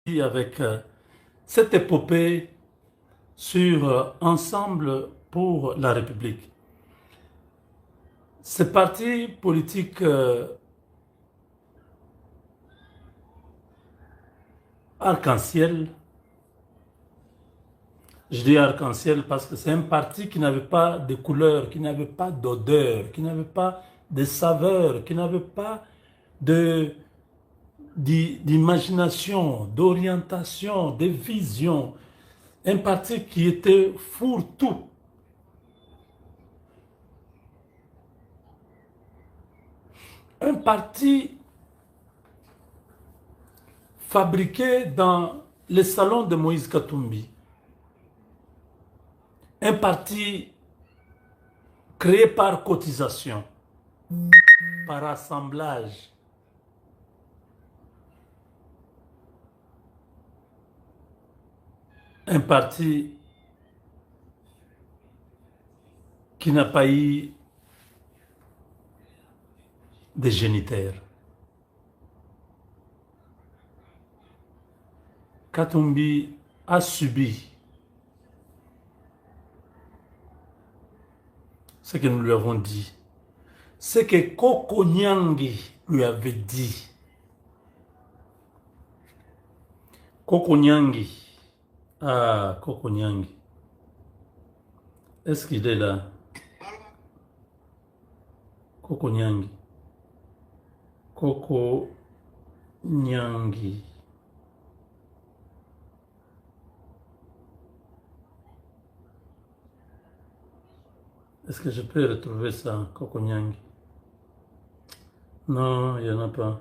avec cette épopée sur Ensemble pour la République. Ce parti politique arc-en-ciel, je dis arc-en-ciel parce que c'est un parti qui n'avait pas de couleur, qui n'avait pas d'odeur, qui n'avait pas de saveur, qui n'avait pas de d'imagination, d'orientation, de vision. Un parti qui était fourre-tout. Un parti fabriqué dans les salons de Moïse Katumbi. Un parti créé par cotisation, par assemblage. Un parti qui n'a pas eu de génitaires. Katumbi a subi ce que nous lui avons dit, ce que Koko Nyangi lui avait dit. Koko Nyangi, ah, Koko Nyangi, est-ce qu'il est là? Koko Nyangi, Koko Nyangi. Est-ce que je peux retrouver ça, Koko Nyangi? Non, il n'y en a pas.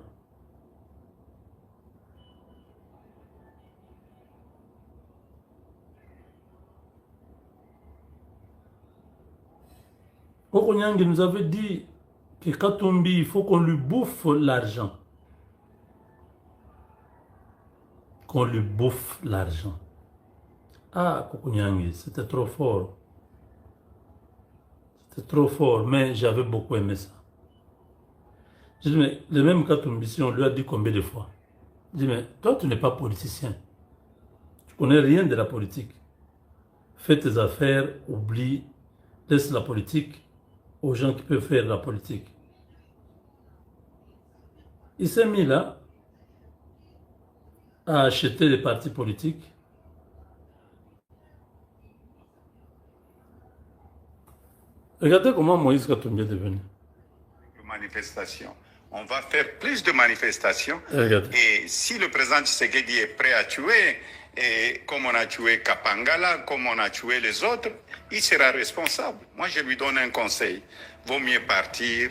Koko Nyangi nous avait dit que Katumbi, il faut qu'on lui bouffe l'argent. Qu'on lui bouffe l'argent. Ah, Koko Nyangi, c'était trop fort. C'était trop fort, mais j'avais beaucoup aimé ça. Je dis, mais le même Katumbi, si on lui a dit combien de fois? Je dis, mais toi, tu n'es pas politicien. Tu connais rien de la politique. Fais tes affaires, oublie, laisse la politique aux gens qui peuvent faire la politique. Il s'est mis là à acheter des partis politiques. Regardez comment Moïse Katumbi est devenu. Manifestation. On va faire plus de manifestations. Regardez. Et si le président Tshisekedi est prêt à tuer, et comme on a tué Kapangala, comme on a tué les autres, il sera responsable. Moi, je lui donne un conseil. Vaut mieux partir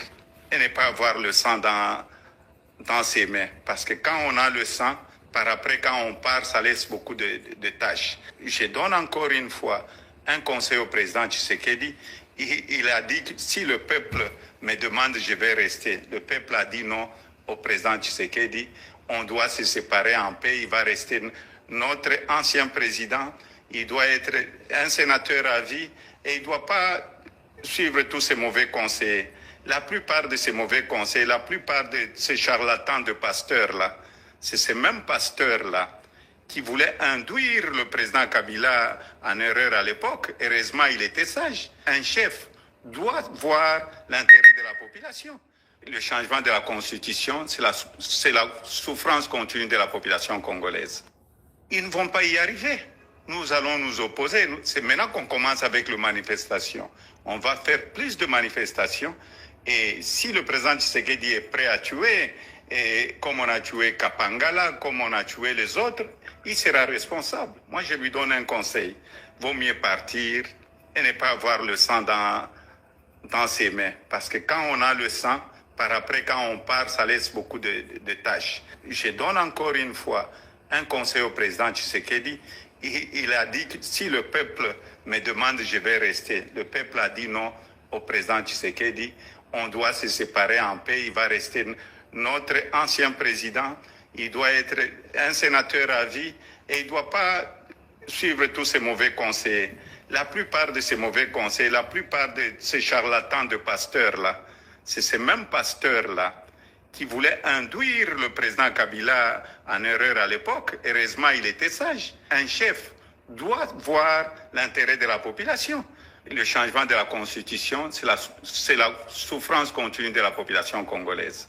et ne pas avoir le sang dans ses mains. Parce que quand on a le sang, par après, quand on part, ça laisse beaucoup de tâches. Je donne encore une fois un conseil au président Tshisekedi. Il a dit que si le peuple me demande, je vais rester. Le peuple a dit non au président Tshisekedi. On doit se séparer en paix. Il va rester notre ancien président. Il doit être un sénateur à vie et il ne doit pas suivre tous ces mauvais conseils. La plupart de ces mauvais conseils, la plupart de ces charlatans de pasteurs-là, c'est ces mêmes pasteurs-là qui voulaient induire le président Kabila en erreur à l'époque. Heureusement, il était sage. Un chef doit voir l'intérêt de la population. Le changement de la Constitution, c'est la souffrance continue de la population congolaise. Ils ne vont pas y arriver. Nous allons nous opposer. C'est maintenant qu'on commence avec les manifestations. On va faire plus de manifestations. Et si le président Tshisekedi est prêt à tuer, et comme on a tué Kapangala, comme on a tué les autres, il sera responsable. Moi, je lui donne un conseil. Vaut mieux partir et ne pas avoir le sang dans ses mains. Parce que quand on a le sang, par après, quand on part, ça laisse beaucoup de tâches. Je donne encore une fois un conseil au président Tshisekedi. Il a dit que si le peuple me demande, je vais rester. Le peuple a dit non au président Tshisekedi. On doit se séparer en paix. Il va rester notre ancien président. Il doit être un sénateur à vie et il ne doit pas suivre tous ces mauvais conseils. La plupart de ces mauvais conseils, la plupart de ces charlatans de pasteurs-là, c'est ces mêmes pasteurs-là qui voulait induire le président Kabila en erreur à l'époque. Heureusement, il était sage. Un chef doit voir l'intérêt de la population. Le changement de la constitution, c'est la souffrance continue de la population congolaise.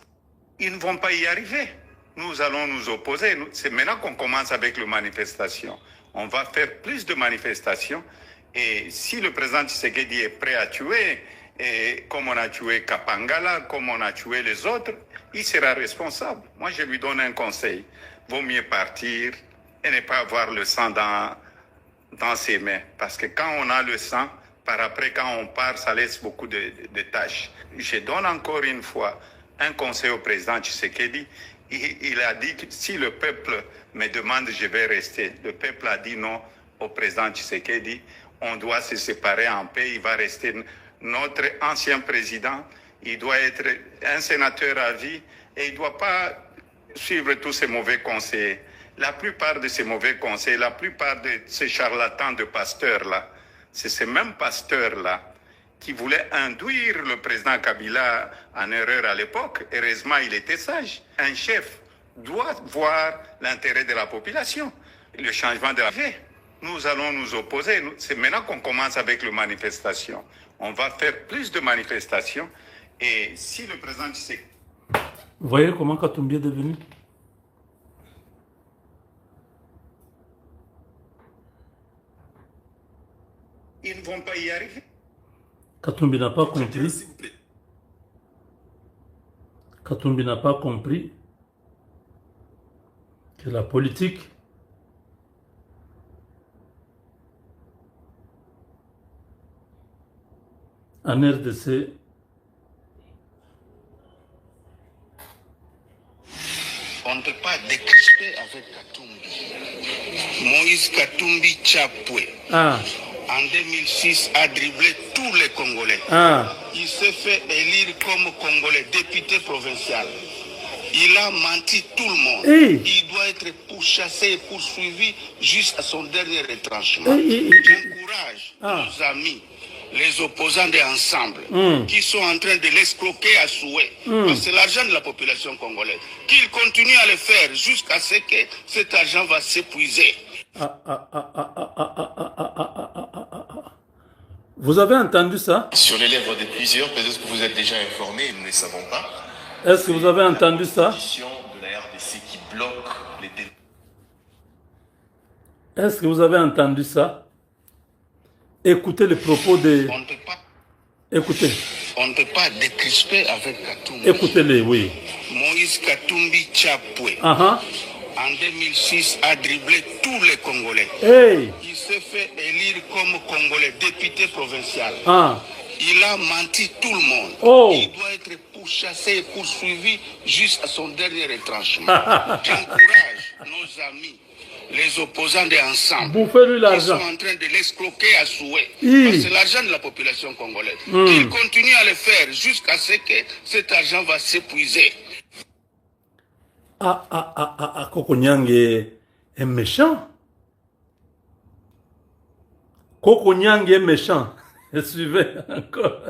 Ils ne vont pas y arriver. Nous allons nous opposer. C'est maintenant qu'on commence avec les manifestations. On va faire plus de manifestations. Et si le président Tshisekedi est prêt à tuer, et comme on a tué Kapangala, comme on a tué les autres, il sera responsable. Moi, je lui donne un conseil. Vaut mieux partir et ne pas avoir le sang dans ses mains. Parce que quand on a le sang, par après, quand on part, ça laisse beaucoup de tâches. Je donne encore une fois un conseil au président Tshisekedi. Il a dit que si le peuple me demande, je vais rester. Le peuple a dit non au président Tshisekedi. On doit se séparer en paix. Il va rester notre ancien président. Il doit être un sénateur à vie et il ne doit pas suivre tous ces mauvais conseils. La plupart de ces mauvais conseils, la plupart de ces charlatans de pasteurs-là, c'est ces mêmes pasteurs-là qui voulaient induire le président Kabila en erreur à l'époque. Heureusement, il était sage. Un chef doit voir l'intérêt de la population. Le changement de la vie. Nous allons nous opposer. C'est maintenant qu'on commence avec les manifestations. On va faire plus de manifestations. Et si le président Tshisekedi... Vous voyez comment Katumbi est devenu? Ils ne vont pas y arriver. Katumbi n'a pas compris. Katumbi n'a pas compris que la politique en RDC on ne peut pas décrisper avec Katumbi. Moïse Katumbi Chapwe, en 2006, a dribblé tous les Congolais. Il s'est fait élire comme Congolais, député provincial. Il a menti tout le monde. Il doit être pourchassé et poursuivi jusqu'à son dernier retranchement. J'encourage nos amis, les opposants de Ensemble, qui sont en train de l'escroquer à souhait. Parce que c'est l'argent de la population congolaise. Qu'ils continuent à le faire jusqu'à ce que cet argent va s'épuiser. Vous avez entendu ça? Sur les lèvres de plusieurs, peut-être que vous êtes déjà informés, nous ne le savons pas. Est-ce que vous avez entendu ça? De la RDC qui bloque les débats. Est-ce que vous avez entendu ça? Écoutez les propos de... On ne peut pas. Écoutez. On ne peut pas décrisper avec Katumbi. Écoutez-les, oui. Moïse Katumbi Chapwe, en 2006, a dribblé tous les Congolais. Il s'est fait élire comme Congolais, député provincial. Il a menti tout le monde. Il doit être pourchassé et poursuivi jusqu'à son dernier retranchement. J'encourage nos amis, les opposants de Ensemble, qui sont en train de l'escroquer à souhait. Parce que c'est l'argent de la population congolaise. Qu'ils continuent à le faire jusqu'à ce que cet argent va s'épuiser. Koko Nyange est méchant. Koko Nyange est méchant. Suivez encore.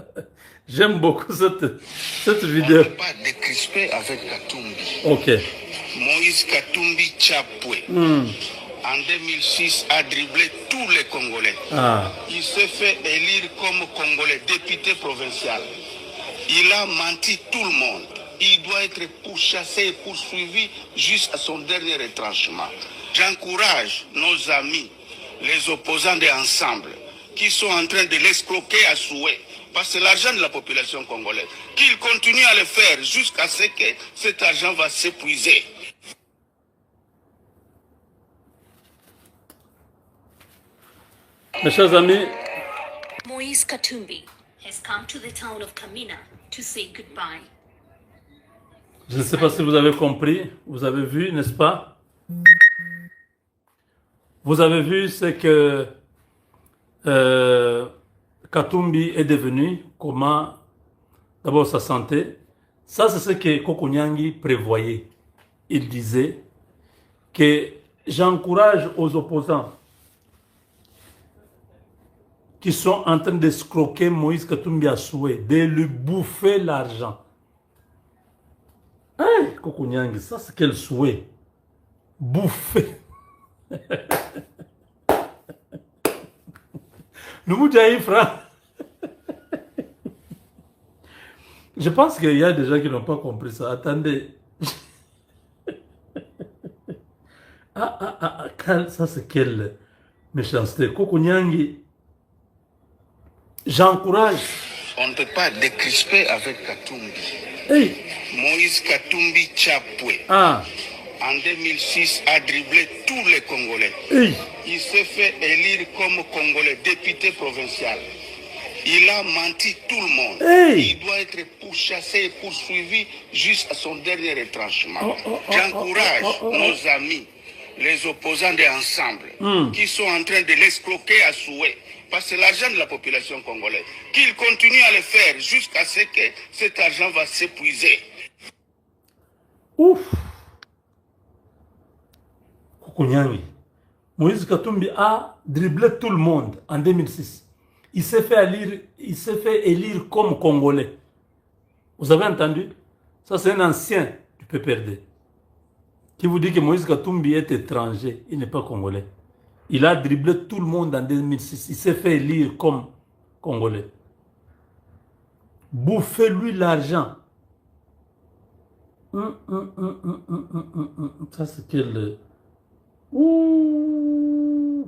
J'aime beaucoup cette vidéo. On ne peut pas décrisper avec Katumbi. Ok. Moïse Katumbi Chapwe, en 2006, a dribblé tous les Congolais. Il s'est fait élire comme Congolais, député provincial. Il a menti tout le monde. Il doit être pourchassé et poursuivi jusqu'à son dernier retranchement. J'encourage nos amis, les opposants de Ensemble, qui sont en train de l'escroquer à souhait. Parce que c'est l'argent de la population congolaise. Qu'ils continuent à le faire jusqu'à ce que cet argent va s'épuiser. Mes chers amis, Moïse Katumbi has come to the town of Kamina to say goodbye. Je ne sais pas si vous avez compris, vous avez vu, n'est-ce pas? Vous avez vu ce que Katumbi est devenu, comment, d'abord sa santé. Ça, c'est ce que Koko Nyangi prévoyait. Il disait que j'encourage aux opposants qui sont en train d'escroquer Moïse Katumbi à souhait, de lui bouffer l'argent. Hey, Koko Nyangi, ça c'est quel souhait. Bouffer. Le Moudjaï, frère. Je pense qu'il y a des gens qui n'ont pas compris ça. Attendez. Ça c'est quelle méchanceté. Koko Nyangi, j'encourage. On ne peut pas décrisper avec Katumbi. Hey. Moïse Katumbi Chapwe, en 2006, a dribblé tous les Congolais. Hey. Il s'est fait élire comme Congolais, député provincial. Il a menti tout le monde. Hey. Il doit être pourchassé et poursuivi jusqu'à son dernier retranchement. J'encourage nos amis, les opposants d'ensemble, qui sont en train de l'escroquer à souhait. Parce que c'est l'argent de la population congolaise. Qu'ils continuent à le faire jusqu'à ce que cet argent va s'épuiser. Ouf. Koko Nyangi. Moïse Katumbi a dribblé tout le monde en 2006. Il s'est fait élire comme Congolais. Vous avez entendu? Ça, c'est un ancien du PPRD qui vous dit que Moïse Katumbi est étranger. Il n'est pas Congolais. Il a dribblé tout le monde en 2006. Il s'est fait élire comme Congolais. Bouffez-lui l'argent. Ça, c'est quel... Ouh.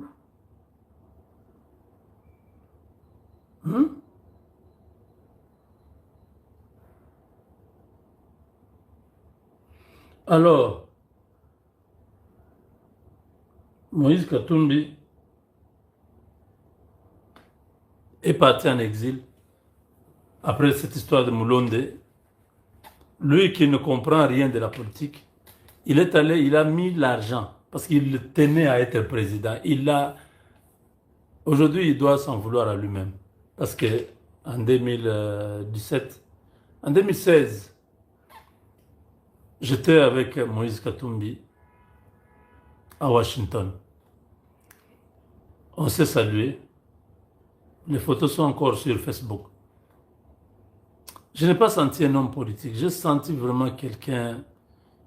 Alors, Moïse Katumbi est parti en exil après cette histoire de Moulonde. Lui qui ne comprend rien de la politique, il est allé, il a mis l'argent parce qu'il tenait à être président. Aujourd'hui, il doit s'en vouloir à lui-même. Parce que en 2017, en 2016, j'étais avec Moïse Katumbi à Washington. On s'est salué. Les photos sont encore sur Facebook. Je n'ai pas senti un homme politique. J'ai senti vraiment quelqu'un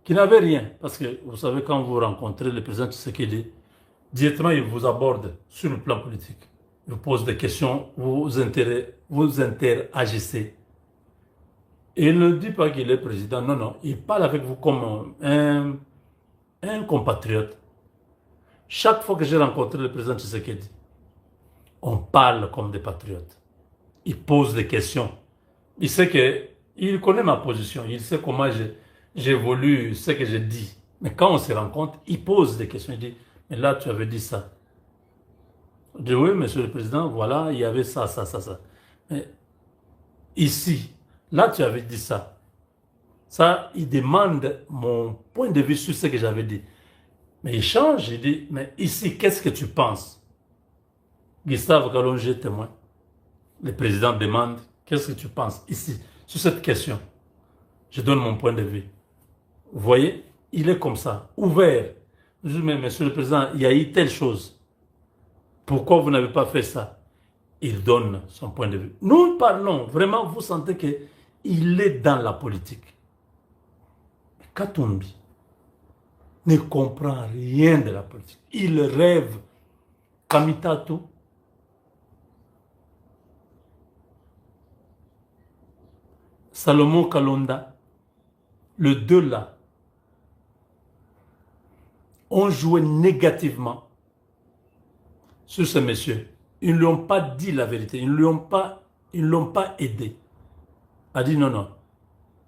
qui n'avait rien. Parce que vous savez, quand vous rencontrez le président Tshisekedi, directement il vous aborde sur le plan politique. Il vous pose des questions, vous interagissez. Et il ne dit pas qu'il est président, non, non. Il parle avec vous comme un compatriote. Chaque fois que j'ai rencontré le président Tshisekedi, on parle comme des patriotes. Il pose des questions. Il sait qu'il connaît ma position. Il sait comment j'évolue, ce que je dis. Mais quand on se rencontre, il pose des questions. Il dit, mais là, tu avais dit ça. Je dis, oui, monsieur le président, voilà, il y avait ça. Mais ici, là, tu avais dit ça. Ça, il demande mon point de vue sur ce que j'avais dit. Mais il change, il dit, mais ici, qu'est-ce que tu penses? Gustave Kalonji, témoin. Le président demande, qu'est-ce que tu penses ici, sur cette question? Je donne mon point de vue. Vous voyez, il est comme ça, ouvert. Je dis, mais monsieur le président, il y a eu telle chose. Pourquoi vous n'avez pas fait ça? Il donne son point de vue. Nous parlons, vraiment, vous sentez qu'il est dans la politique. Katumbi ne comprend rien de la politique. Il rêve. Kamitatu, Salomon Kalonda, le deux là, ont joué négativement sur ce monsieur. Ils ne lui ont pas dit la vérité. Ils ne l'ont pas aidé. A dit non, non.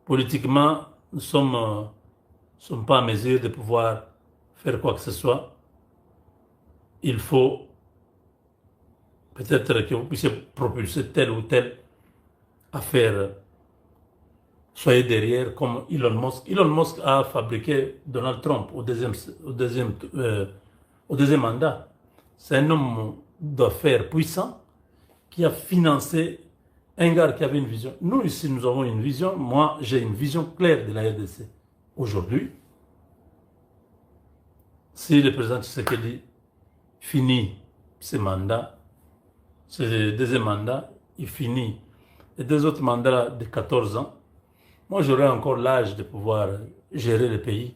Politiquement, nous ne sommes pas en mesure de pouvoir faire quoi que ce soit. Il faut peut-être que vous puissiez propulser telle ou telle affaire. Soyez derrière comme Elon Musk. Elon Musk a fabriqué Donald Trump au deuxième mandat. C'est un homme d'affaires puissant qui a financé un gars qui avait une vision. Nous ici, nous avons une vision. Moi, j'ai une vision claire de la RDC. Aujourd'hui, si le président Tshisekedi finit ses mandats, ce deuxième mandat, il finit les deux autres mandats de 14 ans, moi j'aurai encore l'âge de pouvoir gérer le pays.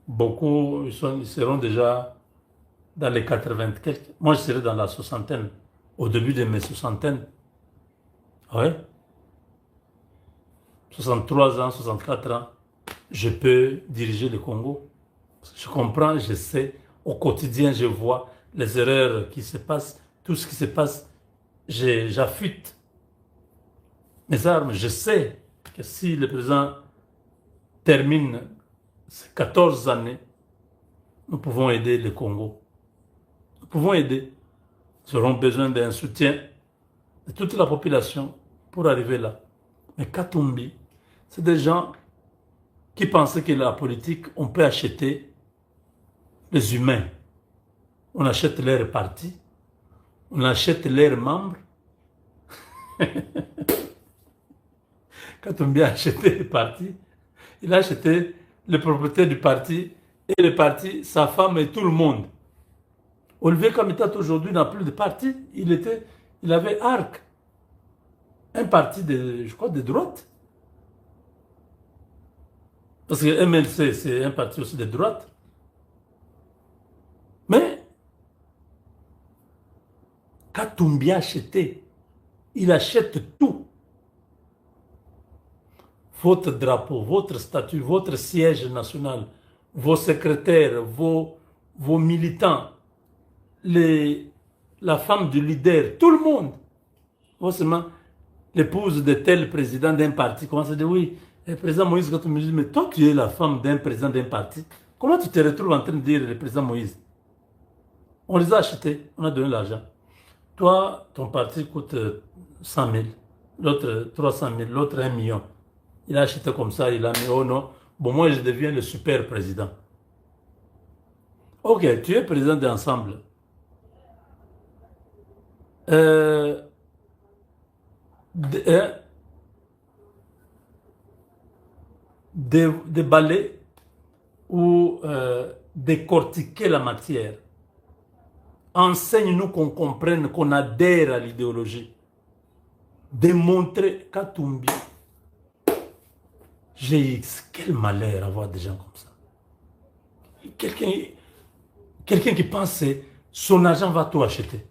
Beaucoup ils seront déjà dans les 80 quelques. Moi je serai dans la soixantaine, au début de mes soixantaines. Ouais. 63 ans, 64 ans, je peux diriger le Congo. Je comprends, je sais, au quotidien, je vois les erreurs qui se passent, tout ce qui se passe, j'affûte mes armes. Je sais que si le président termine ces 14 années, nous pouvons aider le Congo. Nous pouvons aider. Nous aurons besoin d'un soutien de toute la population pour arriver là. Mais Katumbi, c'est des gens qui pensaient que la politique, on peut acheter les humains. On achète leurs partis, on achète leurs membres. Katumbi a acheté les partis, il a acheté le propriétaire du parti, et le parti, sa femme et tout le monde. Olivier Kamitat aujourd'hui n'a plus de parti, il avait ARC, un parti je crois de droite. Parce que MLC, c'est un parti aussi de droite. Mais, Katumbi a acheté. Il achète tout. Votre drapeau, votre statut, votre siège national, vos secrétaires, vos militants, la femme du leader, tout le monde. Forcément, l'épouse de tel président d'un parti commence à dire oui, le président Moïse, quand on me dit, mais toi tu es la femme d'un président d'un parti, comment tu te retrouves en train de dire le président Moïse? On les a achetés, on a donné l'argent. Toi, ton parti coûte 100 000, l'autre 300 000, l'autre 1 million. Il a acheté comme ça, il a mis, oh non, bon moi je deviens le super président. Ok, tu es président d'ensemble. Déballer ou décortiquer la matière. Enseigne-nous qu'on comprenne, qu'on adhère à l'idéologie. Démontrer Katumbi. Quel malheur avoir des gens comme ça. Quelqu'un qui pense que son argent va tout acheter.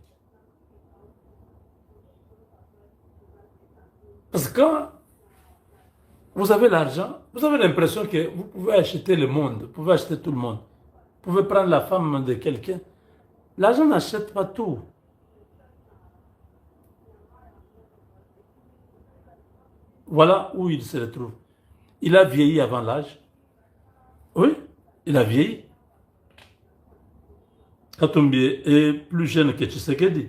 Parce que quand vous avez l'argent, vous avez l'impression que vous pouvez acheter le monde, vous pouvez acheter tout le monde. Vous pouvez prendre la femme de quelqu'un. L'argent n'achète pas tout. Voilà où il se retrouve. Il a vieilli avant l'âge. Oui, il a vieilli. Katumbi est plus jeune que Tshisekedi.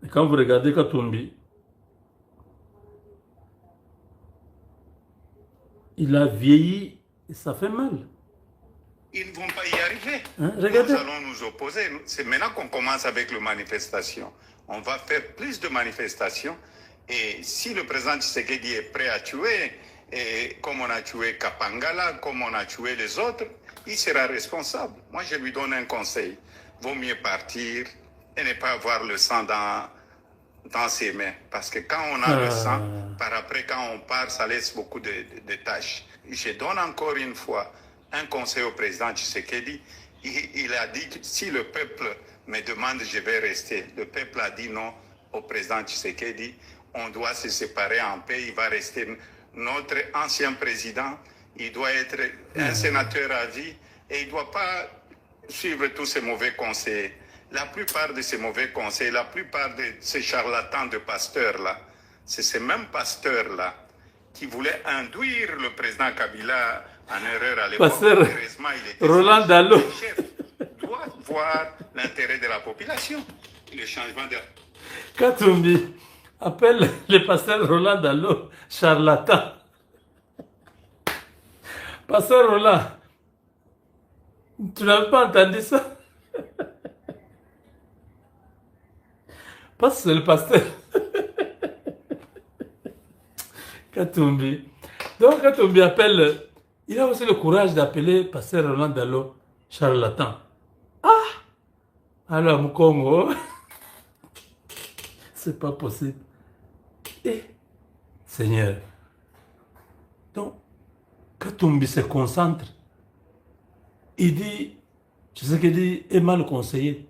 Et quand vous regardez Katumbi, il a vieilli et ça fait mal. Ils ne vont pas y arriver. Hein? Regardez. Nous allons nous opposer. C'est maintenant qu'on commence avec les manifestations. On va faire plus de manifestations. Et si le président Tshisekedi est prêt à tuer, et comme on a tué Kapangala, comme on a tué les autres, il sera responsable. Moi, je lui donne un conseil. Vaut mieux partir et ne pas avoir le sang dans ses mains. Parce que quand on a le sang, par après, quand on part, ça laisse beaucoup de tâches. Je donne encore une fois un conseil au président Tshisekedi. Il a dit que si le peuple me demande, je vais rester. Le peuple a dit non au président Tshisekedi. On doit se séparer en paix. Il va rester notre ancien président. Il doit être un sénateur à vie. Et il ne doit pas suivre tous ces mauvais conseils. La plupart de ces mauvais conseils, la plupart de ces charlatans de pasteurs-là, c'est ces mêmes pasteurs-là qui voulaient induire le président Kabila en erreur à l'époque. Pasteur Roland Dallot doit voir l'intérêt de la population. Le changement de... Katumbi appelle le pasteur Roland Dallot charlatan. Pasteur Roland, tu n'avais pas entendu ça? Pas c'est le pasteur. Katumbi. Donc Katumbi appelle, il a aussi le courage d'appeler pasteur Roland Dallot charlatan. Ah! Alors Mukongo, c'est pas possible. Et Seigneur, Donc, Katumbi se concentre. Il dit, je sais qu'il dit, est mal conseillé.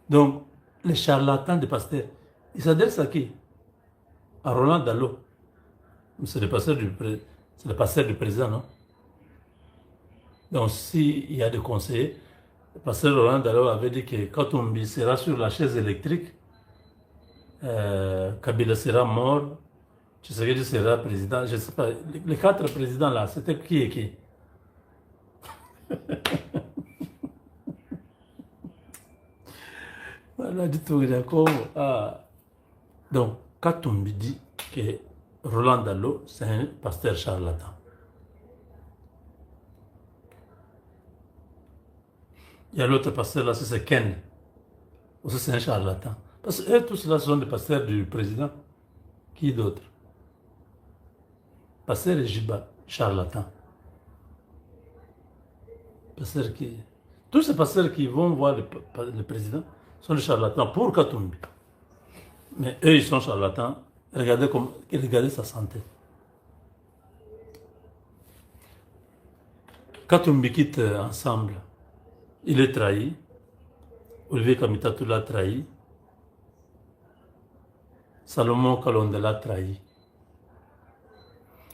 Donc, les charlatans de Pasteur, ils s'adressent à qui? À Roland Dallot. C'est le pasteur du président, non? Donc, s'il y a des conseillers, le pasteur Roland Dallot avait dit que Katumbi sera sur la chaise électrique, Kabila sera mort, Tshisekedi sera président, je ne sais pas, les 4 présidents là, c'était qui et qui? Voilà, du tout, d'accord. Donc, Katumbi dit que Roland Dallot, c'est un pasteur charlatan. Il y a l'autre pasteur là, c'est Ken. Aussi, c'est un charlatan. Parce que tous là sont des pasteurs du président. Qui d'autre? Pasteur Ejiba, charlatan. Pasteur qui... Tous ces pasteurs qui vont voir le président sont des charlatans pour Katumbi. Mais eux, ils sont charlatans. Regardez sa santé. Katumbi quitte ensemble. Il est trahi. Olivier Kamitatou l'a trahi. Salomon Kalonde l'a trahi.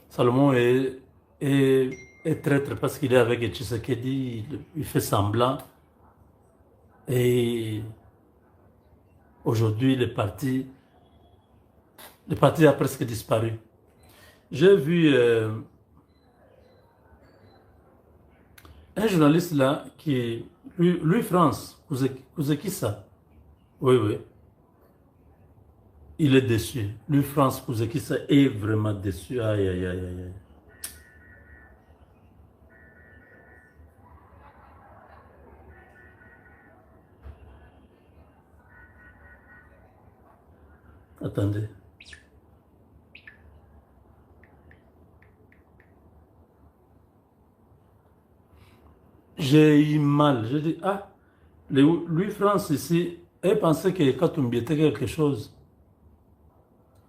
Salomon est traître parce qu'il est avec Tshisekedi, il fait semblant. Et aujourd'hui, le parti a presque disparu. J'ai vu un journaliste là qui, Louis France, Kouzekissa, oui. Il est déçu. Louis France Kouzekissa est vraiment déçu. Aïe. Attendez. J'ai eu mal. J'ai dit, Louis France ici, elle pensait que Katumbi était quelque chose.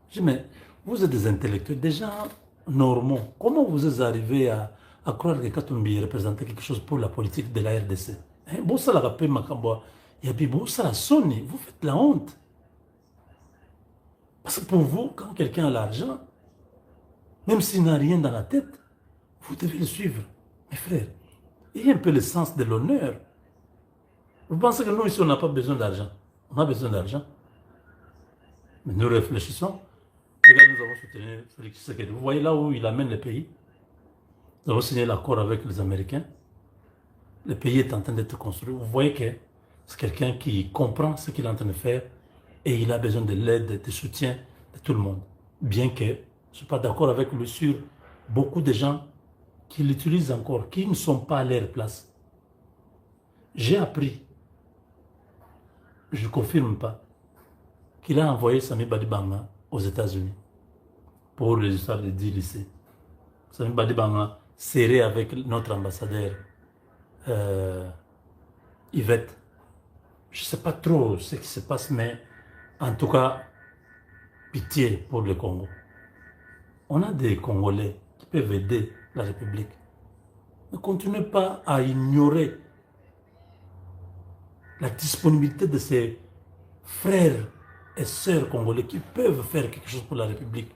Je dis, mais vous êtes des intellectuels, des gens normaux. Comment vous êtes arrivés à croire que Katumbi représentait quelque chose pour la politique de la RDC? Vous faites la honte. Parce que pour vous, quand quelqu'un a l'argent, même s'il n'a rien dans la tête, vous devez le suivre. Mes frères, il y a un peu le sens de l'honneur. Vous pensez que nous, ici, on n'a pas besoin d'argent? On a besoin d'argent. Mais nous réfléchissons. Regarde, nous avons soutenu Félix Tshisekedi. Vous voyez là où il amène le pays? Nous avons signé l'accord avec les Américains. Le pays est en train d'être construit. Vous voyez que c'est quelqu'un qui comprend ce qu'il est en train de faire et il a besoin de l'aide, du soutien de tout le monde. Bien que je ne suis pas d'accord avec lui sur beaucoup de gens qui l'utilisent encore, qui ne sont pas à leur place. J'ai appris, je ne confirme pas, qu'il a envoyé Sami Badibanga aux États-Unis pour les histoires de 10 lycées. Sami Badibanga serré avec notre ambassadeur Yvette. Je ne sais pas trop ce qui se passe, mais en tout cas, pitié pour le Congo. On a des Congolais qui peuvent aider la République. Ne continuez pas à ignorer la disponibilité de ces frères et sœurs congolais qui peuvent faire quelque chose pour la République.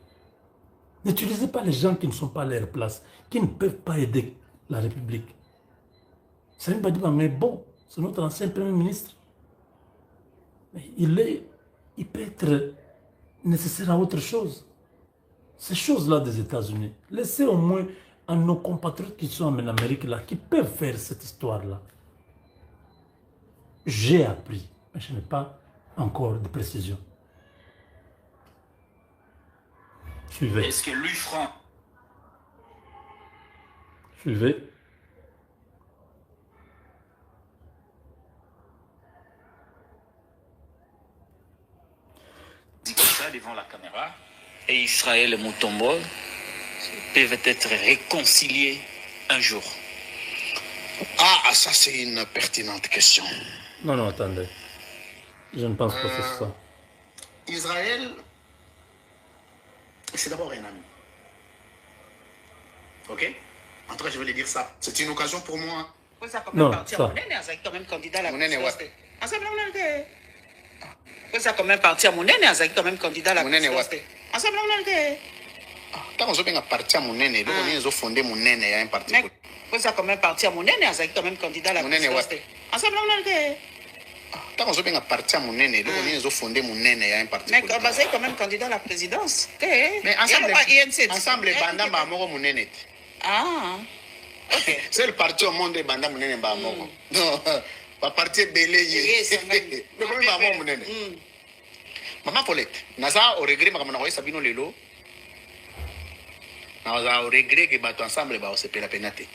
N'utilisez pas les gens qui ne sont pas à leur place, qui ne peuvent pas aider la République. Salim Badibanga est bon, c'est notre ancien Premier ministre. Mais il peut être nécessaire à autre chose. Ces choses-là des États-Unis, laissez au moins à nos compatriotes qui sont en Amérique là, qui peuvent faire cette histoire-là. J'ai appris, mais je n'ai pas encore de précision. Suivez. Est-ce que Louis France... Suivez. Dit comme ça devant la caméra, et Israël et Mutombo peuvent être réconciliés un jour. Ah, ça c'est une pertinente question. Non, attendez. Je ne pense pas que c'est ça. Israël, c'est d'abord un ami. Ok? En tout cas, je vais lui dire ça. C'est une occasion pour moi. Ça quand même parti à Monene, quand même candidat à la présidence. Ensemble, ça quand même parti à Monene, quand même candidat à la présidence. Ensemble, quand on a parti à Monene, on a fondé Monene, il y a un parti. Ça quand même parti à Monene, quand même candidat à la présidence. Ensemble, quand on a parti à Monene, on a fondé Monene, il y a un parti. Mais quand même candidat à la présidence. Mais ensemble, Banda Bamoro Monene. Ah. Okay. C'est le parti au monde de Banda Monene Bamoro. Non, le parti Belé. Le premier Bamoro Monene. Maman Paulette, Naza au regret, ma Sabino Lelo. Naza au regret que bateau ensemble, on se fait la pénalité.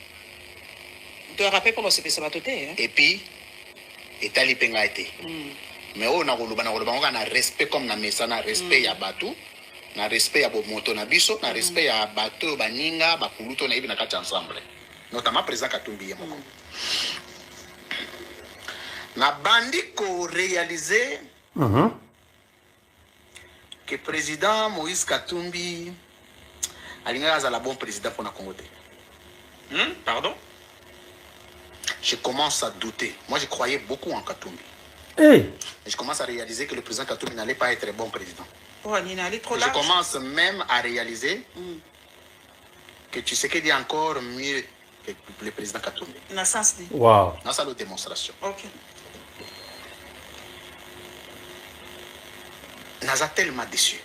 Tu as rappelé pour se faire ça. Et puis, Etali Penga été. Mais on a respect comme na mesana, respect à bateau. Na respect à moto na biso, na respect à bateau, baninga, bakuluto na ibi na kati ensemble. Notamment président Katumbi Yemoko. Na bandi ko réaliser que président Moïse Katumbi alinga azala bon président pour na Congo. Pardon? Je commence à douter. Moi, je croyais beaucoup en Katumbi. Hey. Et je commence à réaliser que le président Katumbi n'allait pas être un bon président. Oh, je commence même à réaliser que tu sais qu'il y a encore mieux que le président Katumbi. Wow. Dans sa démonstration. Ok. Naza tellement déçu.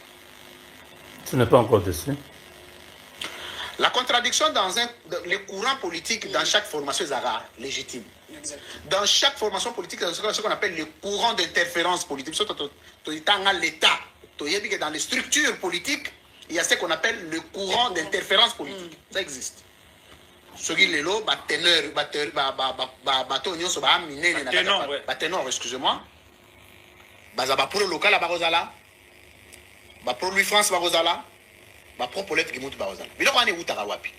Tu n'es pas encore déçu. La contradiction dans les courants politiques dans chaque formation est légitime. Dans chaque formation politique, c'est ce qu'on appelle les courants d'interférence politique. L'État. Dans les structures politiques, il y a ce qu'on appelle le courant d'interférence politique. Ça existe. Ce qui est là, tenor, excusez-moi. Pour le local, pour lui France, pro-polette qui monte bazala. Bilo kwa ne utaka wapi.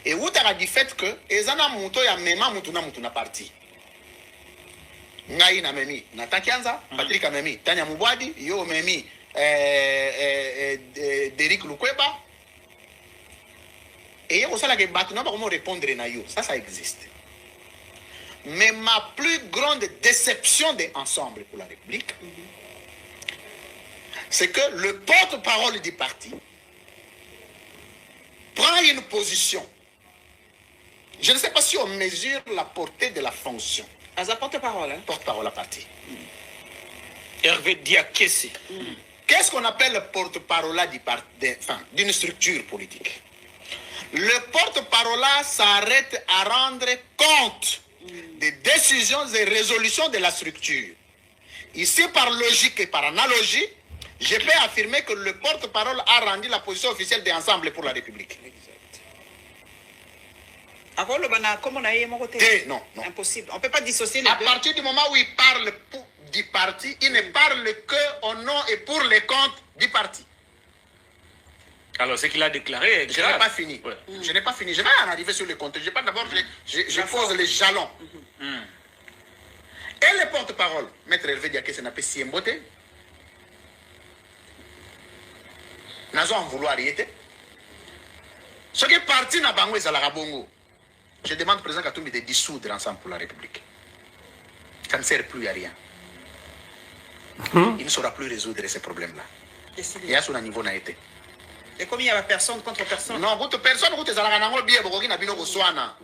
Et utaka du fait que ezana muto ya mema mutu na parti. Ngai na memi na Tankianza, Patrick Amemi, Tanya Mubwadi, yo memi Derrick Lukweba. Et on sait que batu na ba comment répondre na yo. Ça existe. Mais ma plus grande déception de Ensemble pour la République, c'est que le porte-parole du parti prend une position. Je ne sais pas si on mesure la portée de la fonction. À sa porte-parole. Porte-parole à parti. Hervé Diakessi. Qu'est-ce qu'on appelle le porte-parole d'une structure politique? Le porte-parole s'arrête à rendre compte des décisions et résolutions de la structure. Ici, par logique et par analogie, je peux affirmer que le porte-parole a rendu la position officielle de Ensemble pour la République. Non. Impossible. On ne peut pas dissocier les deux. À partir du moment où il parle du parti, il ne parle que au nom et pour les comptes du parti. Alors, ce qu'il a déclaré... Je n'ai pas fini. Ouais. Je n'ai pas fini. Je vais en arriver sur le compte. Je pose les jalons. Et le porte-parole, Maître Hervé Diakessi n'a pas si emboté. N'a pas vouloir y être. Ce qui est parti n'a pas envoyé à la Bongo. Je demande au président Katumbi de dissoudre Ensemble pour la République. Ça ne sert plus à rien. Il ne saura plus résoudre ces problèmes-là. Et à son niveau n'a été. Et comme il y a personne contre personne. Non, contre personne, contre Zalaganango, bien, beaucoup qui n'a pas besoin.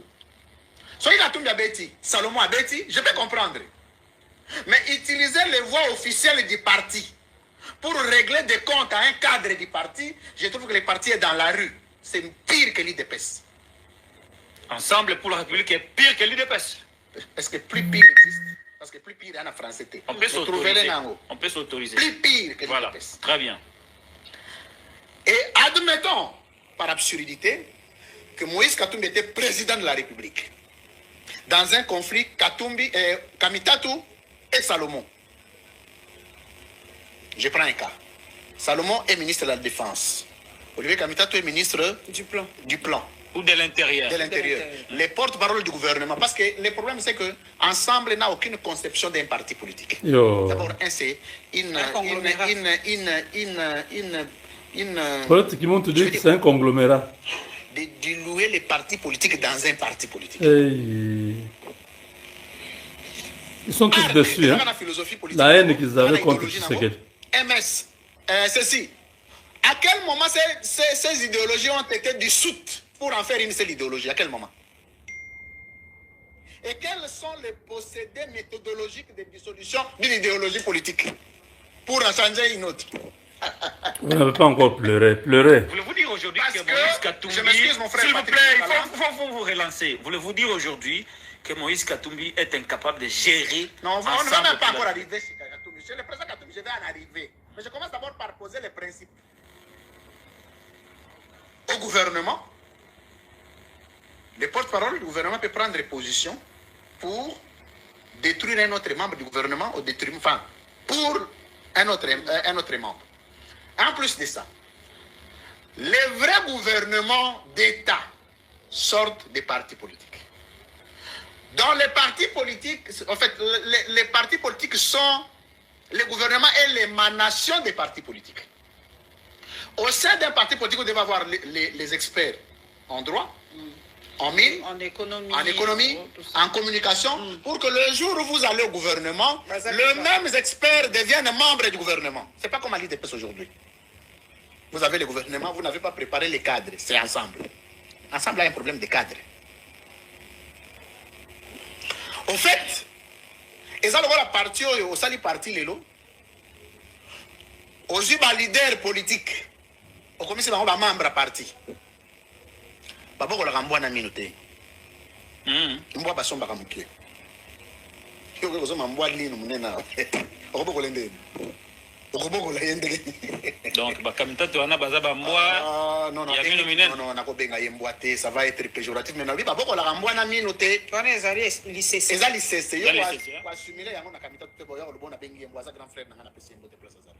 Si Katumbi a bêti, Salomon a bêti, je peux comprendre. Mais utiliser les voies officielles du parti pour régler des comptes à un cadre du parti, je trouve que le parti est dans la rue. C'est pire que l'IDPS. Ensemble pour la République est pire que l'IDPS. Parce que plus pire existe. Parce que plus pire est en français. On peut s'autoriser. On peut s'autoriser. Plus pire que l'IDPS. Voilà, très bien. Et admettons, par absurdité, que Moïse Katumbi était président de la République. Dans un conflit, Kamitatu et Salomon. Je prends un cas. Salomon est ministre de la Défense. Olivier Kamitatu est ministre du plan. Ou de l'intérieur. De l'intérieur. Les porte-parole du gouvernement. Parce que le problème, c'est que Ensemble n'a aucune conception d'un parti politique. D'abord, c'est Peut-être qu'ils vont te dire que c'est un conglomérat. de diluer les partis politiques dans un parti politique. Ils sont tous dessus. Hein? La haine qu'ils avaient contre Tshisekedi. MS, ceci. À quel moment ces idéologies ont été dissoutes pour en faire une seule idéologie? À quel moment? Et quels sont les procédés méthodologiques de dissolution d'une idéologie politique pour en changer une autre? Vous n'avez pas encore pleuré. Pleurez. Voulez-vous dire aujourd'hui que que, Moïse Katumbi... je m'excuse, mon frère S'il vous Patrick, plaît, voilà. il faut vous relancer. Voulez-vous dire aujourd'hui que Moïse Katumbi est incapable de gérer... Non, on ne va ensemble même pas la- encore arriver sur Katumbi. Chez le président Katumbi, je vais en arriver. Mais je commence d'abord par poser les principes. Au gouvernement, le porte-parole du gouvernement peut prendre position pour détruire un autre membre du gouvernement ou détruire, enfin, pour un autre membre. En plus de ça, les vrais gouvernements d'État sortent des partis politiques. Dans les partis politiques, en fait, les partis politiques sont les gouvernements et l'émanation des partis politiques. Au sein d'un parti politique, vous devez avoir les experts en droit, en mine, En économie, en communication, pour que le jour où vous allez au gouvernement, les mêmes experts deviennent membres du gouvernement. Ce n'est pas comme à l'IDPS aujourd'hui. Vous avez le gouvernement, vous n'avez pas préparé les cadres, c'est ensemble. Ensemble, il y a un problème de cadre. Au fait, et ça, le parti, au sali parti, aux leaders politiques, au commissaire, on va membre parti. Babo la rambwa na minuté. Mbwa basomba kamukie. Yo ko zoma mbwa lino munena. Okoboko lende. Okoboko la yende. Donc, bakamita to wana baza bambwa. Non, ya mino minene. Non, na ko benga yembwa te, ça va être péjoratif mais na bi babo la rambwa na minuté. Wana ezali lycée. Ezali cesse yo Ezali cesse, kwa assimiler yango na kamita te boya lo bona bengi yembwa za grand frère na na pesi yembo te place azali.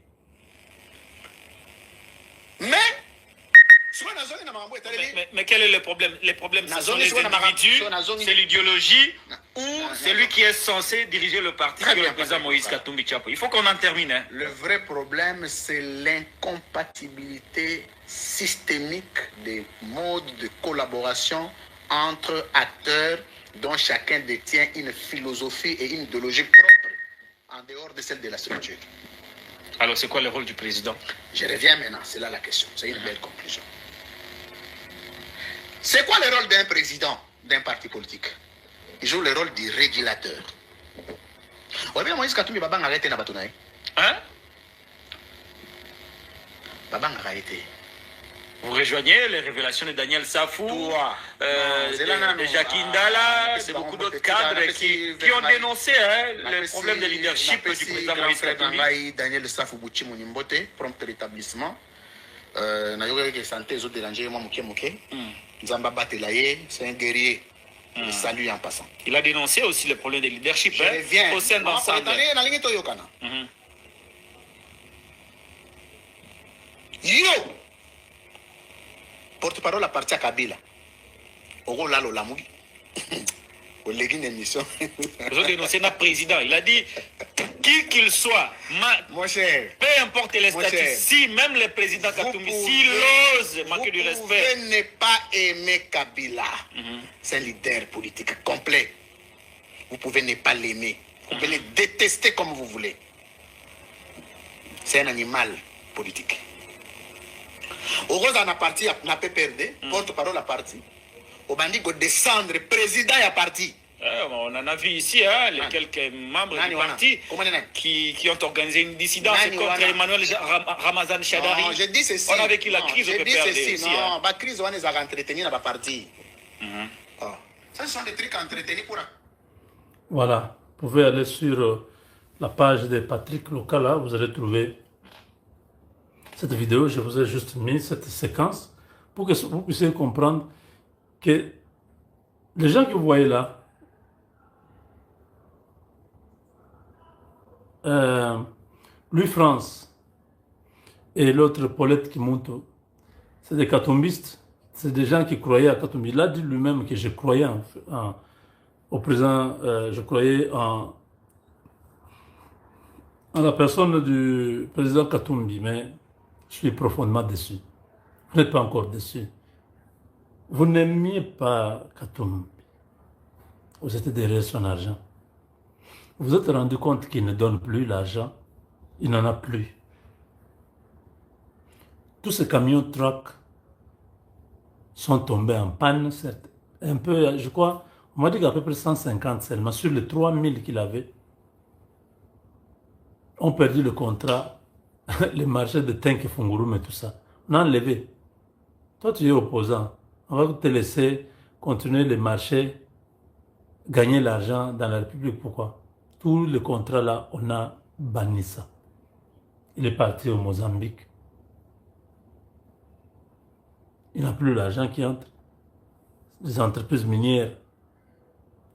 Mais Mais quel est le problème? Les problèmes, ce sont les individus, c'est l'idéologie ou celui qui est censé diriger le parti, qui est le président Moïse Katumbi Tchapo. Il faut qu'on en termine. Hein. Le vrai problème, c'est l'incompatibilité systémique des modes de collaboration entre acteurs dont chacun détient une philosophie et une idéologie propre, en dehors de celle de la structure. Alors, c'est quoi le rôle du président? Je reviens maintenant, c'est là la question. C'est une belle conclusion. C'est quoi le rôle d'un président d'un parti politique? Il joue le rôle du régulateur. Vous avez Moïse Katumbi Babang arrêté na batunaï. Hein? Babang arrêté. Vous rejoignez les révélations de Daniel Safou, de Jacques Ndala, c'est beaucoup d'autres cadres qui ont dénoncé le problème de leadership du président Moïse Katumbi. Daniel Safou Bouchi Mounimbote, prompt rétablissement. Nayoga que santé ils ont dérangé moi mouké. Nzamba Batelaye, c'est un guerrier. Je salue en passant. Il a dénoncé aussi le problème de leadership au sein d'ensemble. Yo! Porte-parole à partir à Kabila. Oro Lalo Lamougi. Au légume d'émission. Ils ont dénoncé notre président. Il a dit, qui qu'il soit, mon cher, peu importe les statuts, si même le président Katumbi, s'il ose manquer du respect. Vous pouvez ne pas aimer Kabila. C'est un leader politique complet. Vous pouvez ne pas l'aimer. Vous pouvez le détester comme vous voulez. C'est un animal politique. Au rose en a parti, n'a pas perdu, porte-parole à parti. Au bandit de descendre, président à parti. On en a vu ici les quelques membres du parti qui ont organisé une dissidence contre Emmanuel Ramazan Shadari. Non, je dis ceci. On a vécu la crise au PPRD aussi. Non, la crise, on les a entretenus dans la partie. Ça, ce sont des trucs entretenus pour... Voilà, vous pouvez aller sur la page de Patrick Lokala, vous allez trouver cette vidéo. Je vous ai juste mis cette séquence pour que vous puissiez comprendre que les gens que vous voyez là, Louis France et l'autre Paulette Kimonto, c'est des katumbistes, c'est des gens qui croyaient à Katumbi. Il a dit lui-même que je croyais au président, je croyais en la personne du président Katumbi, mais je suis profondément déçu. Vous n'êtes pas encore déçu. Vous n'aimiez pas Katumbi. Vous étiez derrière son argent. Vous vous êtes rendu compte qu'il ne donne plus l'argent. Il n'en a plus. Tous ces camions trucks sont tombés en panne, certes. Un peu, je crois, on m'a dit qu'à peu près 150 seulement, sur les 3000 qu'il avait, ont perdu le contrat, les marchés de Tenk et Fungurum et tout ça. On a enlevé. Toi, tu es opposant. On va te laisser continuer les marchés, gagner l'argent dans la République. Pourquoi? Tous les contrats là, on a banni ça. Il est parti au Mozambique. Il n'a plus l'argent qui entre. Les entreprises minières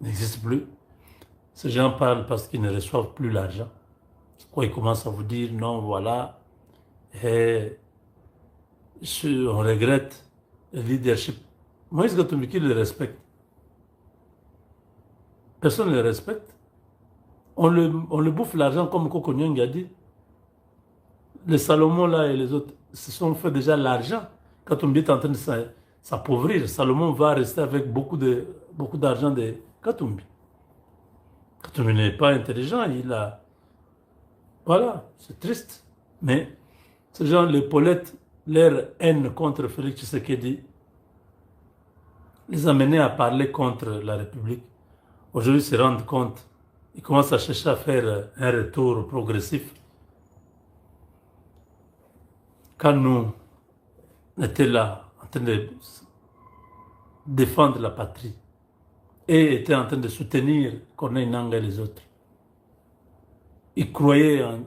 n'existent plus. Ces gens parlent parce qu'ils ne reçoivent plus l'argent. Quoi, ils commencent à vous dire non, voilà. Et on regrette le leadership. Moïse Katumbi, qui le respecte? Personne ne le respecte. On le bouffe l'argent comme Koko Nyong a dit. Les Salomon là et les autres se sont fait déjà l'argent. Katumbi est en train de s'appauvrir. Salomon va rester avec beaucoup d'argent de Katumbi. Katumbi n'est pas intelligent, il a... Voilà, c'est triste. Mais ces gens, les Paulettes, leur haine contre Félix Tshisekedi les a menés à parler contre la République. Aujourd'hui, ils se rendent compte. Ils commencent à chercher à faire un retour progressif. Quand nous étions là, en train de défendre la patrie, et étaient en train de soutenir Corneille Nangaa et les autres, ils croyaient en...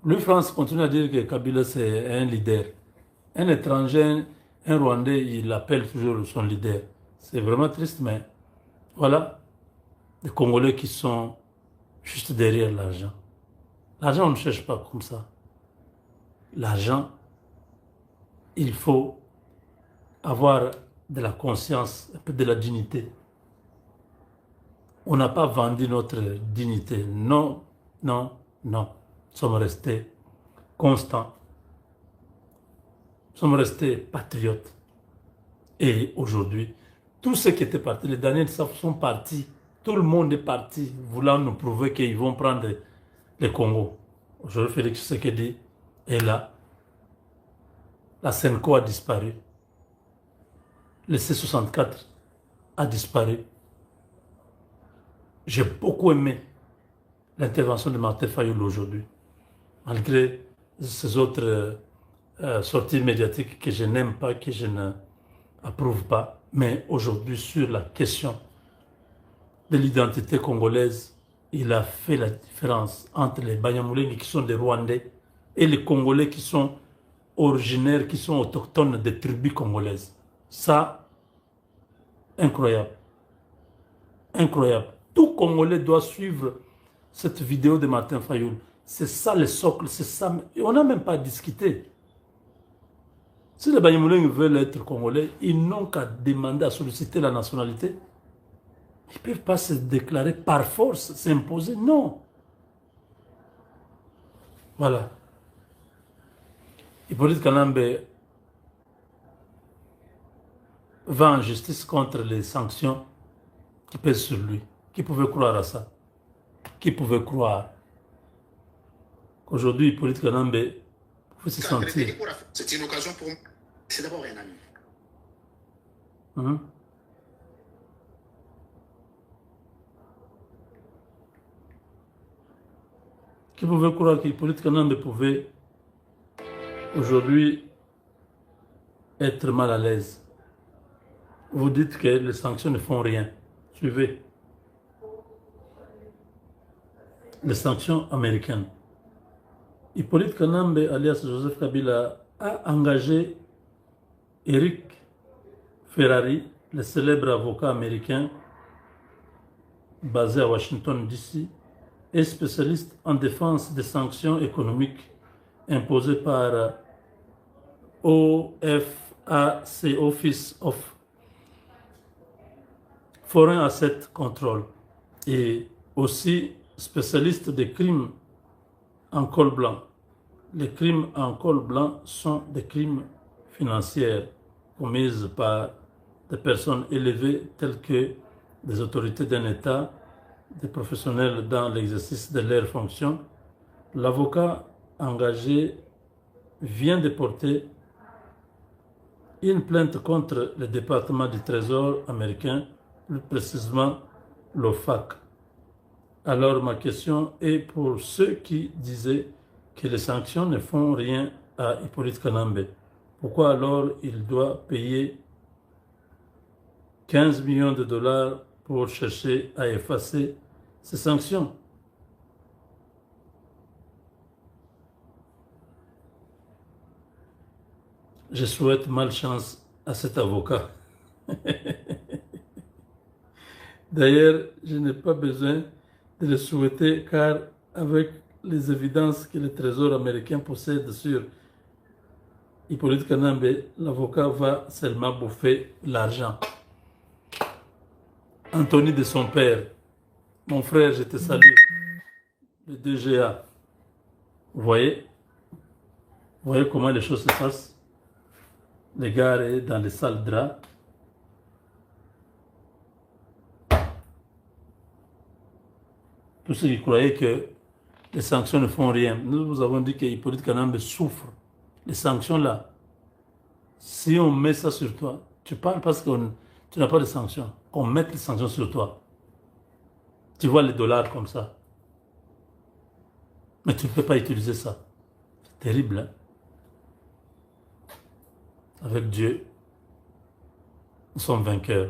Le France continue à dire que Kabila c'est un leader. Un étranger, un Rwandais, il l'appelle toujours son leader. C'est vraiment triste, mais voilà. Les Congolais qui sont juste derrière l'argent. L'argent, on ne cherche pas comme ça. L'argent, il faut avoir de la conscience, un peu de la dignité. On n'a pas vendu notre dignité. Non, non, non. Nous sommes restés constants. Nous sommes restés patriotes. Et aujourd'hui, tous ceux qui étaient partis, les Daniel Saf sont partis. Tout le monde est parti, voulant nous prouver qu'ils vont prendre le Congo. Aujourd'hui, Félix Tshisekedi est là. La Senko a disparu. Le C64 a disparu. J'ai beaucoup aimé l'intervention de Martin Fayulu aujourd'hui. Malgré ces autres sorties médiatiques que je n'aime pas, que je n'approuve pas. Mais aujourd'hui, sur la question de l'identité congolaise, il a fait la différence entre les Banyamulenge qui sont des Rwandais et les Congolais qui sont originaires, qui sont autochtones des tribus congolaises. Ça, incroyable. Incroyable. Tout Congolais doit suivre cette vidéo de Martin Fayulu. C'est ça le socle, c'est ça. Et on n'a même pas discuté. Si les Banyamulenge veulent être Congolais, ils n'ont qu'à demander à solliciter la nationalité. Ils ne peuvent pas se déclarer par force, s'imposer. Non. Voilà. Hippolyte Kanambe va en justice contre les sanctions qui pèsent sur lui. Qui pouvait croire à ça? Qui pouvait croire qu'aujourd'hui, Hippolyte Kanambe pouvait se sentir... C'est une occasion pour moi. C'est d'abord un ami. Qui pouvait croire qu'Hippolyte Kanambe pouvait aujourd'hui être mal à l'aise? Vous dites que les sanctions ne font rien. Suivez. Les sanctions américaines. Hippolyte Kanambe, alias Joseph Kabila, a engagé Eric Ferrari, le célèbre avocat américain basé à Washington, D.C., et spécialiste en défense des sanctions économiques imposées par OFAC, Office of Foreign Asset Control, et aussi spécialiste des crimes en col blanc. Les crimes en col blanc sont des crimes financiers commises par des personnes élevées telles que des autorités d'un État, des professionnels dans l'exercice de leurs fonctions, l'avocat engagé vient de porter une plainte contre le département du Trésor américain, plus précisément l'OFAC. Alors ma question est pour ceux qui disaient que les sanctions ne font rien à Hippolyte Kanambe. Pourquoi alors il doit payer 15 millions de dollars pour chercher à effacer ces sanctions? Je souhaite malchance à cet avocat. D'ailleurs, je n'ai pas besoin de le souhaiter car avec les évidences que le Trésor américain possède sur Hippolyte Kanambe, l'avocat va seulement bouffer l'argent. Anthony de son père, mon frère, je te salue, le 2GA. Vous voyez comment les choses se passent? Les gars est dans les sales draps. Tous ceux qui croyaient que les sanctions ne font rien. Nous vous avons dit que Hippolyte Kanambe souffre. Les sanctions là, si on met ça sur toi, tu parles parce que tu n'as pas de sanctions. Qu'on mette les sanctions sur toi. Tu vois les dollars comme ça. Mais tu ne peux pas utiliser ça. C'est terrible, hein? Avec Dieu, nous sommes vainqueurs.